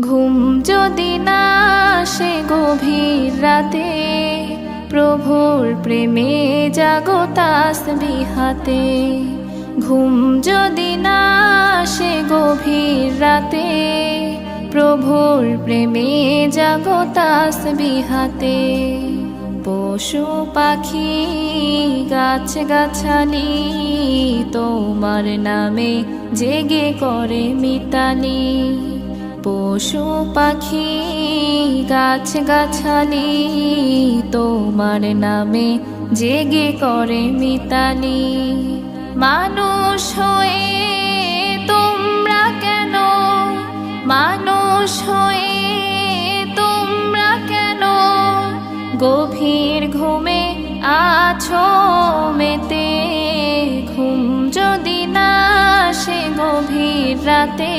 ঘুম যদি না আসে গভীর রাতে, প্রভুর প্রেমে জাগো তাসবিহাতে। ঘুম যদি না আসে গভীর রাতে, প্রভুর প্রেমে জাগো তাসবিহাতে। পশু পাখি গাছ গাছালি তোমার নামে জেগে করে মিতালি। পশু পাখি গাছ গাছালি তোমার নামে জেগে করে মিতালি। মানুষ হয়ে তোমরা কেন, মানুষ হয়ে তোমরা কেন গভীর ঘুমে আছো মেতে। ঘুম যদি না আসে গভীর রাতে,